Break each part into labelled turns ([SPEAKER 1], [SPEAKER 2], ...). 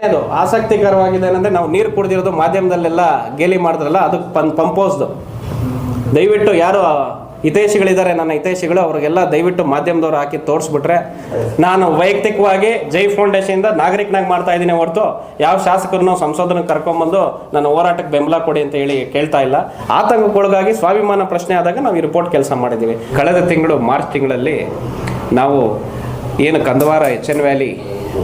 [SPEAKER 1] ಅದು ಆಸಕ್ತಿಕರವಾಗಿದೆ ಏನಂದರೆ, ನಾವು ನೀರು ಕುಡಿದಿರೋದು ಮಾಧ್ಯಮದಲ್ಲೆಲ್ಲ ಗೇಲಿ ಮಾಡಿದ್ರಲ್ಲ, ಅದಕ್ಕೆ ಪಂಪೋಸ್ದು. ದಯವಿಟ್ಟು ಯಾರು ಹಿತೈಷಿಗಳಿದ್ದಾರೆ, ನನ್ನ ಹಿತೈಷಿಗಳು, ಅವ್ರಿಗೆಲ್ಲ ದಯವಿಟ್ಟು ಮಾಧ್ಯಮದವ್ರು ಹಾಕಿ ತೋರಿಸ್ಬಿಟ್ರೆ, ನಾನು ವೈಯಕ್ತಿಕವಾಗಿ ಜೈ ಫೌಂಡೇಶನಿಂದ ನಾಗರಿಕನಾಗಿ ಮಾಡ್ತಾ ಇದ್ದೀನಿ ಹೊರತು ಯಾವ ಶಾಸಕರನ್ನು ಸಂಸದರನ್ನು ಕರ್ಕೊಂಬಂದು ನನ್ನ ಹೋರಾಟಕ್ಕೆ ಬೆಂಬಲ ಕೊಡಿ ಅಂತ ಹೇಳಿ ಕೇಳ್ತಾ ಇಲ್ಲ. ಆತಂಕಕ್ಕೊಳಗಾಗಿ ಸ್ವಾಭಿಮಾನ ಪ್ರಶ್ನೆ ಆದಾಗ ನಾವು ಈ ರಿಪೋರ್ಟ್ ಕೆಲಸ ಮಾಡಿದ್ದೀವಿ. ಕಳೆದ ತಿಂಗಳು ಮಾರ್ಚ್ ತಿಂಗಳಲ್ಲಿ ನಾವು ಏನು ಕಂದವಾರ HN ವ್ಯಾಲಿ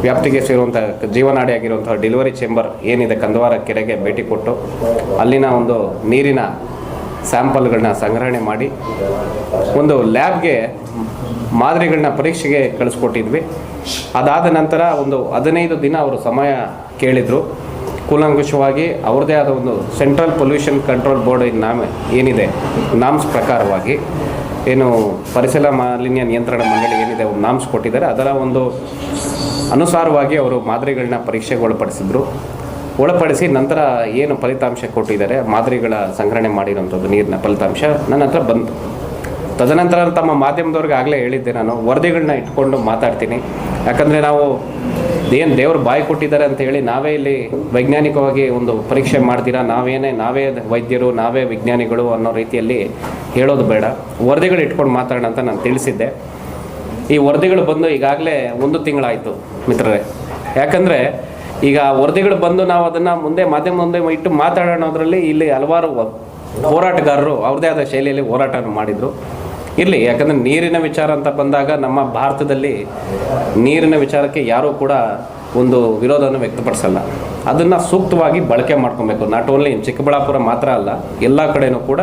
[SPEAKER 1] ವ್ಯಾಪ್ತಿಗೆ ಸೇರುವಂಥ ಜೀವನಾಡಿ ಆಗಿರುವಂಥ ಡೆಲಿವರಿ ಚೇಂಬರ್ ಏನಿದೆ ಕಂದವಾರ ಕೆರೆಗೆ ಭೇಟಿ ಕೊಟ್ಟು ಅಲ್ಲಿನ ಒಂದು ನೀರಿನ ಸ್ಯಾಂಪಲ್ಗಳನ್ನ ಸಂಗ್ರಹಣೆ ಮಾಡಿ ಒಂದು ಲ್ಯಾಬ್ಗೆ ಮಾದರಿಗಳನ್ನ ಪರೀಕ್ಷೆಗೆ ಕಳಿಸ್ಕೊಟ್ಟಿದ್ವಿ. ಅದಾದ ನಂತರ ಒಂದು 15 ದಿನ ಅವರು ಸಮಯ ಕೇಳಿದರು. ಕೂಲಂಕುಷವಾಗಿ ಅವ್ರದ್ದೇ ಆದ ಒಂದು ಸೆಂಟ್ರಲ್ ಪೊಲ್ಯೂಷನ್ ಕಂಟ್ರೋಲ್ ಬೋರ್ಡ್ ಏನಿದೆ ನಾಮ್ಸ್ ಪ್ರಕಾರವಾಗಿ, ಏನು ಪರಿಸರ ಮಾಲಿನ್ಯ ನಿಯಂತ್ರಣ ಮಂಡಳಿ ಏನಿದೆ ಒಂದು ನಾಮ್ಸ್ ಕೊಟ್ಟಿದ್ದಾರೆ, ಅದರ ಒಂದು ಅನುಸಾರವಾಗಿ ಅವರು ಮಾದರಿಗಳನ್ನ ಪರೀಕ್ಷೆಗೆ ಒಳಪಡಿಸಿ ನಂತರ ಏನು ಫಲಿತಾಂಶ ಕೊಟ್ಟಿದ್ದಾರೆ, ಮಾದರಿಗಳ ಸಂಗ್ರಹಣೆ ಮಾಡಿರೋಂಥದ್ದು ನೀರಿನ ಫಲಿತಾಂಶ ನನ್ನ ಹತ್ರ ಬಂತು. ತದನಂತರ ತಮ್ಮ ಮಾಧ್ಯಮದವ್ರಿಗೆ ಆಗಲೇ ಹೇಳಿದ್ದೆ, ನಾನು ವರದಿಗಳನ್ನ ಇಟ್ಕೊಂಡು ಮಾತಾಡ್ತೀನಿ. ಯಾಕಂದರೆ ನಾವು ಏನು ದೇವರು ಬಾಯಿ ಕೊಟ್ಟಿದ್ದಾರೆ ಅಂತ ಹೇಳಿ ನಾವೇ ಇಲ್ಲಿ ವೈಜ್ಞಾನಿಕವಾಗಿ ಒಂದು ಪರೀಕ್ಷೆ ಮಾಡ್ತೀರಾ, ನಾವೇ ವೈದ್ಯರು, ನಾವೇ ವಿಜ್ಞಾನಿಗಳು ಅನ್ನೋ ರೀತಿಯಲ್ಲಿ ಹೇಳೋದು ಬೇಡ, ವರದಿಗಳು ಇಟ್ಕೊಂಡು ಮಾತಾಡೋಣ ಅಂತ ನಾನು ತಿಳಿಸಿದ್ದೆ. ಈ ವರದಿಗಳು ಬಂದು ಈಗಾಗಲೇ 1 ತಿಂಗಳಾಯಿತು ಮಿತ್ರರೇ. ಯಾಕಂದರೆ ಈಗ ವರದಿಗಳು ಬಂದು ನಾವು ಅದನ್ನು ಮಾಧ್ಯಮ ಮುಂದೆ ಇಟ್ಟು ಮಾತಾಡೋದ್ರಲ್ಲಿ ಇಲ್ಲಿ ಹಲವಾರು ಹೋರಾಟಗಾರರು ಅವ್ರದ್ದೇ ಆದ ಶೈಲಿಯಲ್ಲಿ ಹೋರಾಟ ಮಾಡಿದರು. ಇರಲಿ, ಯಾಕಂದರೆ ನೀರಿನ ವಿಚಾರ ಅಂತ ಬಂದಾಗ ನಮ್ಮ ಭಾರತದಲ್ಲಿ ನೀರಿನ ವಿಚಾರಕ್ಕೆ ಯಾರೂ ಕೂಡ ಒಂದು ವಿರೋಧವನ್ನು ವ್ಯಕ್ತಪಡಿಸಲ್ಲ. ಅದನ್ನು ಸೂಕ್ತವಾಗಿ ಬಳಕೆ ಮಾಡ್ಕೊಬೇಕು. ನಾಟ್ ಓನ್ಲಿ ಚಿಕ್ಕಬಳ್ಳಾಪುರ ಮಾತ್ರ ಅಲ್ಲ, ಎಲ್ಲ ಕಡೆಯೂ ಕೂಡ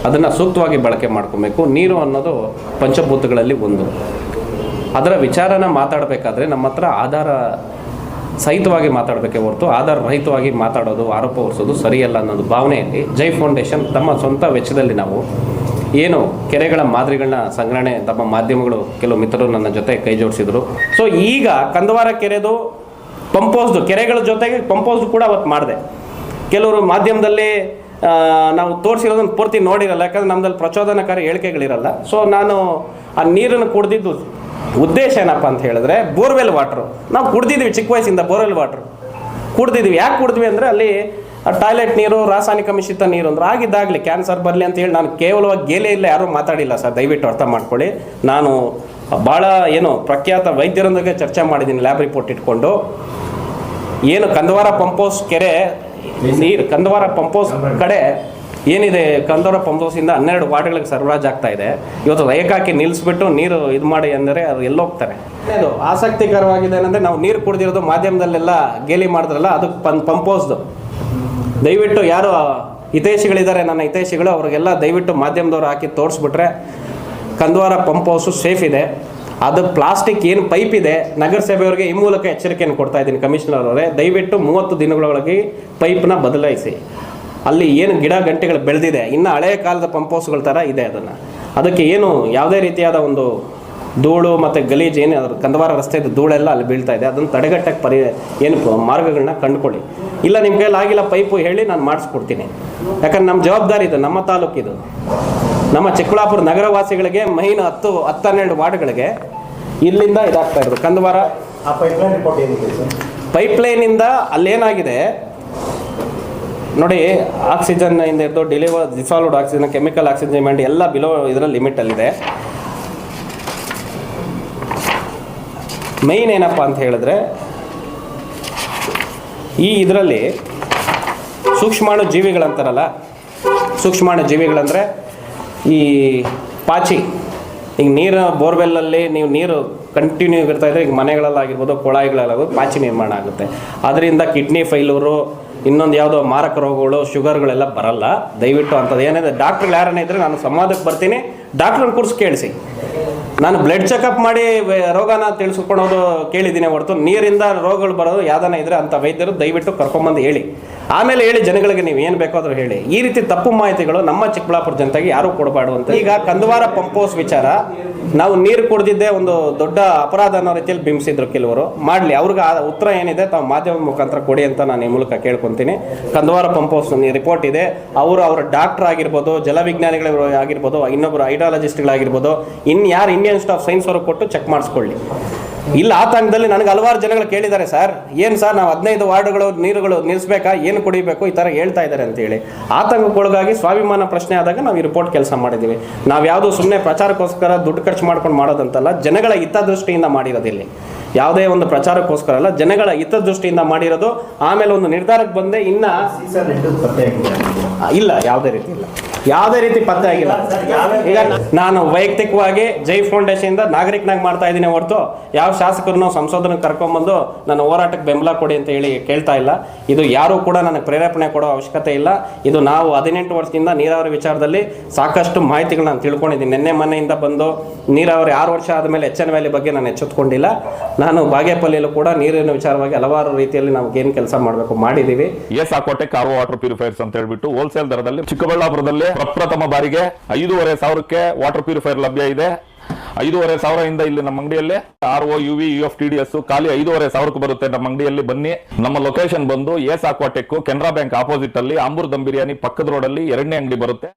[SPEAKER 1] ಅದನ್ನು ಸೂಕ್ತವಾಗಿ ಬಳಕೆ ಮಾಡ್ಕೊಬೇಕು. ನೀರು ಅನ್ನೋದು ಪಂಚಭೂತಗಳಲ್ಲಿ ಒಂದು. ಅದರ ವಿಚಾರನ ಮಾತಾಡಬೇಕಾದ್ರೆ ನಮ್ಮ ಹತ್ರ ಆಧಾರ ಸಹಿತವಾಗಿ ಮಾತಾಡಬೇಕೇ ಹೊರತು ಆಧಾರ ರಹಿತವಾಗಿ ಮಾತಾಡೋದು, ಆರೋಪ ಹೊರಿಸೋದು ಸರಿಯಲ್ಲ ಅನ್ನೋದು ಭಾವನೆಯಲ್ಲಿ ಜೈ ಫೌಂಡೇಶನ್ ತಮ್ಮ ಸ್ವಂತ ವೆಚ್ಚದಲ್ಲಿ ನಾವು ಏನು ಕೆರೆಗಳ ಮಾದರಿಗಳನ್ನ ಸಂಗ್ರಹಣೆ ತಮ್ಮ ಮಾಧ್ಯಮಗಳು ಕೆಲವು ಮಿತ್ರರು ನನ್ನ ಜೊತೆ ಕೈ ಜೋಡಿಸಿದರು. ಸೊ ಈಗ ಕಂದವಾರ ಕೆರೆದು ಪಂಪೋಸ್ದು ಕೆರೆಗಳ ಜೊತೆಗೆ ಪಂಪೋಸ್ದು ಕೂಡ ಅವತ್ತು ಮಾಡಿದೆ. ಕೆಲವರು ಮಾಧ್ಯಮದಲ್ಲಿ ನಾವು ತೋರಿಸಿರೋದನ್ನು ಪೂರ್ತಿ ನೋಡಿರಲ್ಲ, ಯಾಕಂದರೆ ನಮ್ಮದಲ್ಲಿ ಪ್ರಚೋದನಕಾರಿ ಹೇಳಿಕೆಗಳಿರಲ್ಲ. ಸೊ ನಾನು ಆ ನೀರನ್ನು ಕುಡ್ದಿದ್ದು ಉದ್ದೇಶ ಏನಪ್ಪ ಅಂತ ಹೇಳಿದ್ರೆ, ಬೋರ್ವೆಲ್ ವಾಟ್ರು ನಾವು ಕುಡ್ದಿದ್ವಿ. ಚಿಕ್ಕ ವಯಸ್ಸಿಂದ ಬೋರ್ವೆಲ್ ವಾಟ್ರು ಕುಡ್ದಿದ್ವಿ. ಯಾಕೆ ಕುಡಿದ್ವಿ ಅಂದರೆ ಅಲ್ಲಿ ಟಾಯ್ಲೆಟ್ ನೀರು, ರಾಸಾಯನಿಕ ಮಿಶ್ರಿತ ನೀರು ಅಂದ್ರೆ ಆಗಿದ್ದಾಗಲಿ ಕ್ಯಾನ್ಸರ್ ಬರಲಿ ಅಂತ ಹೇಳಿ ನಾನು ಕೇವಲವಾಗಿ ಗೇಲೇ ಇಲ್ಲ, ಯಾರೂ ಮಾತಾಡಿಲ್ಲ ಸರ್, ದಯವಿಟ್ಟು ಅರ್ಥ ಮಾಡ್ಕೊಳ್ಳಿ. ನಾನು ಭಾಳ ಪ್ರಖ್ಯಾತ ವೈದ್ಯರೊಂದಿಗೆ ಚರ್ಚೆ ಮಾಡಿದ್ದೀನಿ, ಲ್ಯಾಬ್ ರಿಪೋರ್ಟ್ ಇಟ್ಕೊಂಡು. ಏನು ಕಂದವಾರ ಪಂಪೋಸ್ ಕೆರೆ ನೀರು, ಕಂದವಾರ ಪಂಪೋಸ್ ಕಡೆ ಏನಿದೆ, ಕಂದವಾರ ಪಂಪೋಸಿಂದ 12 ವಾರ್ಡ್ಗಳಿಗೆ ಸರಬರಾಜು ಆಗ್ತಾ ಇದೆ. ಇವತ್ತು ರೇಖಾಕಿ ನಿಲ್ಲಿಸ್ಬಿಟ್ಟು ನೀರು ಇದು ಮಾಡಿ ಅಂದರೆ ಅದು ಎಲ್ಲೋಗ್ತಾರೆ. ಇದು ಆಸಕ್ತಿಕರವಾಗಿದೆ ಏನಂದರೆ, ನಾವು ನೀರು ಕುಡಿದಿರೋದು ಮಾಧ್ಯಮದಲ್ಲೆಲ್ಲ ಗೇಲಿ ಮಾಡಿದ್ರಲ್ಲ, ಅದಕ್ಕೆ ಪಂಪೋಸ್ದು. ದಯವಿಟ್ಟು ಯಾರು ಹಿತೈಷಿಗಳಿದ್ದಾರೆ, ನನ್ನ ಹಿತೈಷಿಗಳು, ಅವ್ರಿಗೆಲ್ಲ ದಯವಿಟ್ಟು ಮಾಧ್ಯಮದವ್ರು ಹಾಕಿ ತೋರಿಸ್ಬಿಟ್ರೆ, ಕಂದವಾರ ಪಂಪೋಸು ಸೇಫ್ ಇದೆ. ಅದು ಪ್ಲಾಸ್ಟಿಕ್ ಏನು ಪೈಪ್ ಇದೆ, ನಗರಸಭೆಯವರಿಗೆ ಈ ಮೂಲಕ ಎಚ್ಚರಿಕೆಯನ್ನು ಕೊಡ್ತಾ ಇದ್ದೀನಿ ಕಮಿಷನರ್ ಅವರೇ, ದಯವಿಟ್ಟು 30 ದಿನಗಳೊಳಗೆ ಪೈಪ್ನ ಬದಲಾಯಿಸಿ. ಅಲ್ಲಿ ಏನು ಗಿಡ ಗಂಟೆಗಳು ಬೆಳೆದಿದೆ, ಇನ್ನು ಹಳೆಯ ಕಾಲದ ಪಂಪೋಸ್ಗಳ ಥರ ಇದೆ. ಅದಕ್ಕೆ ಏನು ಯಾವುದೇ ರೀತಿಯಾದ ಒಂದು ಧೂಳು ಮತ್ತು ಗಲೀಜು ಏನು ಅದ್ರ ಕಂದವಾರ ರಸ್ತೆದು ಧೂಳೆಲ್ಲ ಅಲ್ಲಿ ಬೀಳ್ತಾ ಇದೆ, ಅದನ್ನು ತಡೆಗಟ್ಟಕ್ಕೆ ಏನು ಮಾರ್ಗಗಳನ್ನ ಕಂಡುಕೊಳ್ಳಿ. ಇಲ್ಲ ನಿಮ್ಮ ಕೈಯಲ್ಲಿ ಆಗಿಲ್ಲ ಪೈಪು ಹೇಳಿ, ನಾನು ಮಾಡಿಸ್ಕೊಡ್ತೀನಿ. ಯಾಕಂದ್ರೆ ನಮ್ಮ ಜವಾಬ್ದಾರಿ ಇದು, ನಮ್ಮ ತಾಲೂಕಿದು, ನಮ್ಮ ಚಿಕ್ಕಬಳ್ಳಾಪುರ ನಗರವಾಸಿಗಳಿಗೆ ಮೈನ್ 10-12 ವಾರ್ಡ್ಗಳಿಗೆ ಇಲ್ಲಿಂದ ಇದಾಗ್ತಾ ಇರೋದು ಕಂದವಾರ. ಪೈಪ್ಲೈನಿಂದ ಅಲ್ಲೇನಾಗಿದೆ ನೋಡಿ, ಆಕ್ಸಿಜನ್ ಇಂದ ಇದ್ದು ಡಿಸಾಲ್ವ್ಡ್ ಆಕ್ಸಿಜನ್, ಕೆಮಿಕಲ್ ಆಕ್ಸಿಜನ್ ಎಲ್ಲ ಬಿಲೋ ಇದರ ಲಿಮಿಟಲ್ಲಿದೆ. ಮೈನ್ ಏನಪ್ಪ ಅಂತ ಹೇಳಿದ್ರೆ, ಈ ಇದರಲ್ಲಿ ಸೂಕ್ಷ್ಮಾಣು ಜೀವಿಗಳಂತಾರಲ್ಲ, ಸೂಕ್ಷ್ಮಾಣು ಜೀವಿಗಳಂದರೆ ಈ ಪಾಚಿ. ಈಗ ನೀರು ಬೋರ್ವೆಲ್ಲಲ್ಲಿ ನೀವು ನೀರು ಕಂಟಿನ್ಯೂ ಇರ್ತಾ ಇದ್ದರೆ, ಈಗ ಮನೆಗಳಲ್ಲಾಗಿರ್ಬೋದು, ಕೊಳಾಯಿಗಳಲ್ಲಾಗೋದು ಪಾಚಿ ನಿರ್ಮಾಣ ಆಗುತ್ತೆ. ಅದರಿಂದ ಕಿಡ್ನಿ ಫೈಲೂರು, ಇನ್ನೊಂದು ಯಾವುದೋ ಮಾರಕ ರೋಗಗಳು, ಶುಗರ್ಗಳೆಲ್ಲ ಬರಲ್ಲ. ದಯವಿಟ್ಟು ಅಂಥದ್ದು ಏನಿದೆ, ಡಾಕ್ಟ್ರುಗಳು ಯಾರನ್ನ ಇದ್ದರೆ ನಾನು ಸಂವಾದಕ್ಕೆ ಬರ್ತೀನಿ, ಡಾಕ್ಟ್ರನ್ನ ಕೂರಿಸಿ ಕೇಳಿಸಿ. ನಾನು ಬ್ಲಡ್ ಚೆಕಪ್ ಮಾಡಿ ರೋಗನ ತಿಳಿಸ್ಕೊಳೋದು ಕೇಳಿದ್ದೀನಿ ಹೊರತು ನೀರಿಂದ ರೋಗಗಳು ಬರೋದು ಯಾವ್ದಾನ ಇದ್ದರೆ ಅಂಥ ವೈದ್ಯರು ದಯವಿಟ್ಟು ಕರ್ಕೊಂಬಂದು ಹೇಳಿ. ಆಮೇಲೆ ಹೇಳಿ ಜನಗಳಿಗೆ ನೀವು ಏನು ಬೇಕಾದರೂ ಹೇಳಿ. ಈ ರೀತಿ ತಪ್ಪು ಮಾಹಿತಿಗಳು ನಮ್ಮ ಚಿಕ್ಕಬಳ್ಳಾಪುರ ಜನತೆಗೆ ಯಾರೂ ಕೊಡಬಾರ್ದು ಅಂತ. ಈಗ ಕಂದವಾರ ಪಂಪೋಸ್ ವಿಚಾರ, ನಾವು ನೀರು ಕುಡಿದಿದ್ದೇ ಒಂದು ದೊಡ್ಡ ಅಪರಾಧ ಅನ್ನೋ ರೀತಿಯಲ್ಲಿ ಬಿಂಬಿಸಿದ್ರು ಕೆಲವರು. ಮಾಡಲಿ, ಅವ್ರಿಗೆ ಆ ಉತ್ತರ ಏನಿದೆ ತಾವು ಮಾಧ್ಯಮ ಮುಖಾಂತರ ಕೊಡಿ ಅಂತ ನಾನು ಈ ಮೂಲಕ ಕೇಳ್ಕೊತೀನಿ. ಕಂದವಾರ ಪಂಪೋಸ್ ರಿಪೋರ್ಟ್ ಇದೆ, ಅವರ ಡಾಕ್ಟರ್ ಆಗಿರ್ಬೋದು, ಜಲವಿಜ್ಞಾನಿಗಳು ಆಗಿರ್ಬೋದು, ಇನ್ನೊಬ್ಬರು ಹೈಡ್ರಾಲಜಿಸ್ಟ್ಗಳಾಗಿರ್ಬೋದು, ಯಾರು ಇಂಡಿಯನ್ ಇನ್ಸ್ಟಿಟ್ಯೂಟ್ ಆಫ್ ಸೈನ್ಸ್ ಅವರು ಕೊಟ್ಟು ಚೆಕ್ ಮಾಡಿಸ್ಕೊಳ್ಳಿ. ಇಲ್ಲ ಆತಂಕದಲ್ಲಿ ನನಗೆ ಹಲವಾರು ಜನಗಳು ಕೇಳಿದ್ದಾರೆ, ಸರ್ ಏನು ಸರ್ ನಾವು 15 ವಾರ್ಡ್ಗಳು ನೀರುಗಳು ನಿಲ್ಲಿಸ್ಬೇಕಾ, ಏನು ಕುಡಿಬೇಕು, ಈ ಥರ ಹೇಳ್ತಾ ಇದ್ದಾರೆ ಅಂತೇಳಿ. ಆತಂಕಕ್ಕೊಳಗಾಗಿ ಸ್ವಾಭಿಮಾನ ಪ್ರಶ್ನೆ ಆದಾಗ ನಾವು ಈ ರಿಪೋರ್ಟ್ ಕೆಲಸ ಮಾಡಿದ್ದೀವಿ. ನಾವು ಯಾವುದು ಸುಮ್ಮನೆ ಪ್ರಚಾರಕ್ಕೋಸ್ಕರ ದುಡ್ಡು ಖರ್ಚು ಮಾಡ್ಕೊಂಡು ಮಾಡೋದಂತಲ್ಲ, ಜನಗಳ ಹಿತದೃಷ್ಟಿಯಿಂದ ಮಾಡಿರೋದಿಲ್ಲ. ಯಾವುದೇ ಒಂದು ಪ್ರಚಾರಕ್ಕೋಸ್ಕರ ಅಲ್ಲ, ಜನಗಳ ಹಿತದೃಷ್ಟಿಯಿಂದ ಮಾಡಿರೋದು. ಆಮೇಲೆ ಒಂದು ನಿರ್ಧಾರಕ್ಕೆ ಬಂದೆ, ಇನ್ನ ಇಲ್ಲ, ಯಾವುದೇ ರೀತಿ ಪತ್ತೆ ಆಗಿಲ್ಲ. ಈಗ ನಾನು ವೈಯಕ್ತಿಕವಾಗಿ ಜೈ ಫೌಂಡೇಶನ್ ಇಂದ ನಾಗರಿಕನಾಗಿ ಮಾಡ್ತಾ ಇದ್ದೀನಿ ಹೊರತು ಯಾವ ಶಾಸಕರನ್ನು ಸಂಸದನ ಕರ್ಕೊಂಡ್ಬಂದು ನನ್ನ ಹೋರಾಟಕ್ಕೆ ಬೆಂಬಲ ಕೊಡಿ ಅಂತ ಹೇಳಿ ಕೇಳ್ತಾ ಇಲ್ಲ. ಇದು ಯಾರು ಕೂಡ ನನಗೆ ಪ್ರೇರೇಪಣೆ ಕೊಡೋ ಅವಶ್ಯಕತೆ ಇಲ್ಲ. ಇದು ನಾವು 18 ವರ್ಷದಿಂದ ನೀರಾವರಿ ವಿಚಾರದಲ್ಲಿ ಸಾಕಷ್ಟು ಮಾಹಿತಿಗಳು ನಾನು ತಿಳ್ಕೊಂಡಿದ್ದೀನಿ. ನಿನ್ನೆ ಮನೆಯಿಂದ ಬಂದು ನೀರಾವರಿ 6 ವರ್ಷ ಆದಮೇಲೆ HN ವ್ಯಾಲಿ ಬಗ್ಗೆ ನಾನು ಎಚ್ಚೆತ್ಕೊಂಡಿಲ್ಲ. ನಾನು ಬಾಗೇಪಲ್ಲಿಯಲ್ಲೂ ಕೂಡ ನೀರಿನ ವಿಚಾರವಾಗಿ ಹಲವಾರು ರೀತಿಯಲ್ಲಿ ನಾವು ಏನು ಕೆಲಸ ಮಾಡಬೇಕು ಮಾಡಿದ್ದೀವಿ.
[SPEAKER 2] ಸಾಕೋಟೆಕ್ ಆರ್ ವಾಟರ್ ಪ್ಯೂರಿಫೈರ್ಸ್ ಅಂತ ಹೇಳ್ಬಿಟ್ಟು ಹೋಲ್ಸೇಲ್ ದರದಲ್ಲಿ ಚಿಕ್ಕಬಳ್ಳಾಪುರದಲ್ಲಿ ಪ್ರಪ್ರಥಮ ಬಾರಿಗೆ 5,500 ವಾಟರ್ ಪ್ಯೂರಿಫೈರ್ ಲಭ್ಯ ಇದೆ. 5,500 ಇಂದ ಇಲ್ಲಿ ನಮ್ಮ ಅಂಗಡಿಯಲ್ಲಿ RO UV UF ಖಾಲಿ 5,500 ಬರುತ್ತೆ. ನಮ್ಮ ಅಂಗಡಿಯಲ್ಲಿ ಬನ್ನಿ. ನಮ್ಮ ಲೊಕೇಶನ್ ಬಂದು S Aquatech Canara Bank opposite ಅಲ್ಲಿ ಆಂಬೂರ್ ದಮ್ ಬಿರಿಯಾನಿ ಪಕ್ಕದ ರೋಡ್ ಅಲ್ಲಿ 2ನೇ ಅಂಗಡಿ ಬರುತ್ತೆ.